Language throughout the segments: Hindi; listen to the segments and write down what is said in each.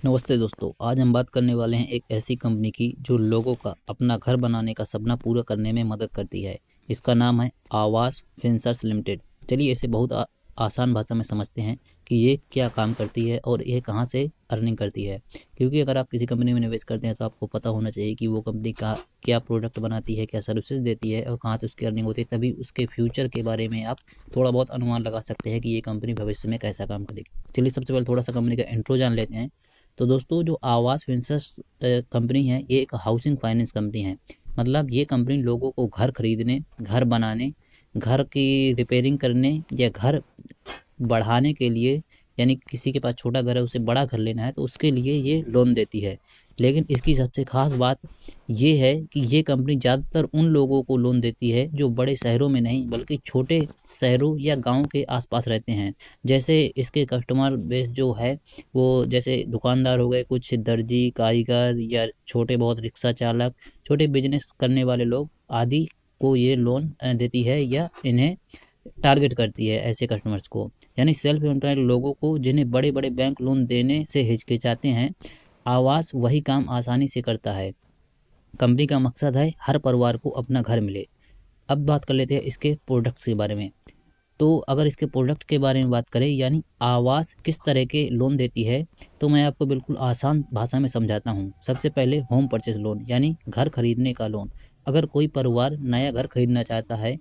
नमस्ते दोस्तों, आज हम बात करने वाले हैं एक ऐसी कंपनी की जो लोगों का अपना घर बनाने का सपना पूरा करने में मदद करती है। इसका नाम है आवास फिनसर्व लिमिटेड। चलिए इसे बहुत आसान भाषा में समझते हैं कि ये क्या काम करती है और ये कहाँ से अर्निंग करती है। क्योंकि अगर आप किसी कंपनी में निवेश करते हैं तो आपको पता होना चाहिए कि वो कंपनी का क्या प्रोडक्ट बनाती है, क्या सर्विसेज देती है और कहाँ से उसकी अर्निंग होती है। तभी उसके फ्यूचर के बारे में आप थोड़ा बहुत अनुमान लगा सकते हैं कि ये कंपनी भविष्य में कैसा काम करेगी। चलिए सबसे पहले थोड़ा सा कंपनी का इंट्रो जान लेते हैं। तो दोस्तों, जो आवास फिनसर्व कंपनी है, ये एक हाउसिंग फाइनेंस कंपनी है। मतलब ये कंपनी लोगों को घर खरीदने, घर बनाने, घर की रिपेयरिंग करने या घर बढ़ाने के लिए, यानी किसी के पास छोटा घर है उसे बड़ा घर लेना है तो उसके लिए ये लोन देती है। लेकिन इसकी सबसे ख़ास बात ये है कि ये कंपनी ज़्यादातर उन लोगों को लोन देती है जो बड़े शहरों में नहीं बल्कि छोटे शहरों या गांव के आसपास रहते हैं। जैसे इसके कस्टमर बेस जो है वो जैसे दुकानदार हो गए, कुछ दर्जी, कारीगर या छोटे बहुत रिक्शा चालक, छोटे बिजनेस करने वाले लोग आदि को ये लोन देती है या इन्हें टारगेट करती है ऐसे कस्टमर्स को। यानी सेल्फ एम्प्लॉयड लोगों को जिन्हें बड़े बड़े बैंक लोन देने से हिचकिचाते हैं, आवास वही काम आसानी से करता है। कंपनी का मकसद है हर परिवार को अपना घर मिले। अब बात कर लेते हैं इसके प्रोडक्ट्स के बारे में। तो अगर इसके प्रोडक्ट के बारे में बात करें, यानी आवास किस तरह के लोन देती है, तो मैं आपको बिल्कुल आसान भाषा में समझाता हूँ। सबसे पहले होम परचेस लोन, यानी घर खरीदने का लोन। अगर कोई परिवार नया घर खरीदना चाहता है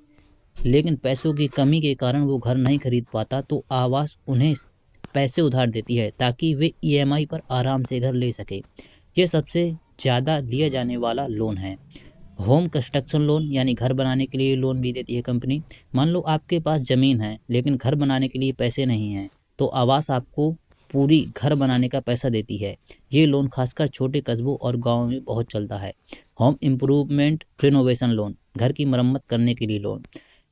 लेकिन पैसों की कमी के कारण वो घर नहीं खरीद पाता, तो आवास उन्हें पैसे उधार देती है ताकि वे ईएमआई पर आराम से घर ले सके। ये सबसे ज़्यादा लिया जाने वाला लोन है। होम कंस्ट्रक्शन लोन, यानी घर बनाने के लिए लोन भी देती है कंपनी। मान लो आपके पास ज़मीन है लेकिन घर बनाने के लिए पैसे नहीं हैं, तो आवास आपको पूरी घर बनाने का पैसा देती है। ये लोन खासकर छोटे कस्बों और गाँव में बहुत चलता है। होम इम्प्रूवमेंट रिनोवेशन लोन, घर की मरम्मत करने के लिए लोन।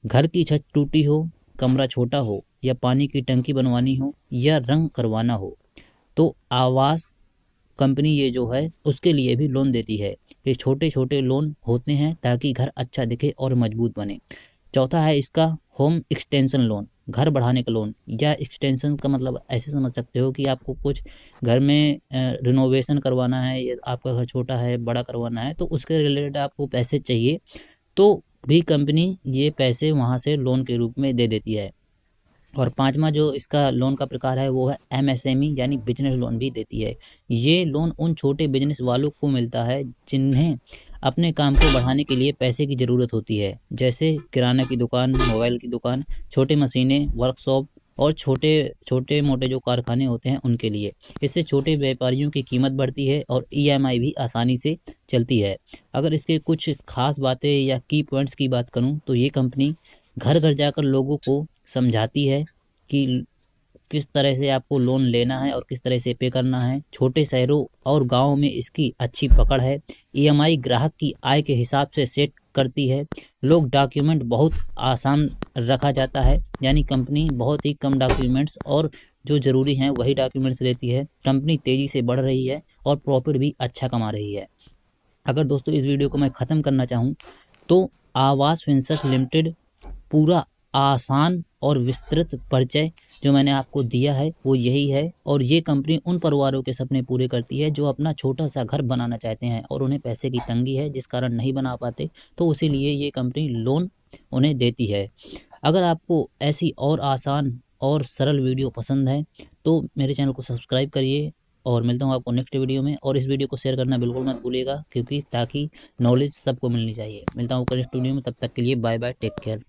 घर की छत टूटी हो, कमरा छोटा हो या पानी की टंकी बनवानी हो या रंग करवाना हो, तो आवास कंपनी ये जो है उसके लिए भी लोन देती है। ये छोटे छोटे लोन होते हैं ताकि घर अच्छा दिखे और मजबूत बने। चौथा है इसका होम एक्सटेंशन लोन, घर बढ़ाने का लोन। या एक्सटेंशन का मतलब ऐसे समझ सकते हो कि आपको कुछ घर में रिनोवेशन करवाना है या आपका घर छोटा है, बड़ा करवाना है, तो उसके रिलेटेड आपको पैसे चाहिए तो भी कंपनी ये पैसे वहाँ से लोन के रूप में दे देती है। और पांचवा जो इसका लोन का प्रकार है वो है एमएसएमई, यानी बिजनेस लोन भी देती है। ये लोन उन छोटे बिजनेस वालों को मिलता है जिन्हें अपने काम को बढ़ाने के लिए पैसे की ज़रूरत होती है, जैसे किराना की दुकान, मोबाइल की दुकान, छोटे मशीनें, वर्कशॉप और छोटे छोटे मोटे जो कारखाने होते हैं उनके लिए। इससे छोटे व्यापारियों की कीमत बढ़ती है और ईएमआई भी आसानी से चलती है। अगर इसके कुछ खास बातें या की पॉइंट्स की बात करूं तो ये कंपनी घर घर जाकर लोगों को समझाती है कि किस तरह से आपको लोन लेना है और किस तरह से पे करना है। छोटे शहरों और गाँव में इसकी अच्छी पकड़ है। ईएमआई ग्राहक की आय के हिसाब से सेट करती है। लोग डॉक्यूमेंट बहुत आसान रखा जाता है, यानी कंपनी बहुत ही कम डॉक्यूमेंट्स और जो ज़रूरी हैं वही डॉक्यूमेंट्स लेती है। कंपनी तेज़ी से बढ़ रही है और प्रॉफिट भी अच्छा कमा रही है। अगर दोस्तों इस वीडियो को मैं ख़त्म करना चाहूँ तो आवास फिनसर्व लिमिटेड पूरा आसान और विस्तृत परिचय जो मैंने आपको दिया है वो यही है। और ये कंपनी उन परिवारों के सपने पूरे करती है जो अपना छोटा सा घर बनाना चाहते हैं और उन्हें पैसे की तंगी है जिस कारण नहीं बना पाते, तो इसीलिए ये कंपनी लोन उन्हें देती है। अगर आपको ऐसी और आसान और सरल वीडियो पसंद है तो मेरे चैनल को सब्सक्राइब करिए और मिलता हूँ आपको नेक्स्ट वीडियो में। और इस वीडियो को शेयर करना बिल्कुल मत भूलिएगा, क्योंकि ताकि नॉलेज सबको मिलनी चाहिए। मिलता हूँ नेक्स्ट वीडियो में, तब तक के लिए बाय बाय, टेक केयर।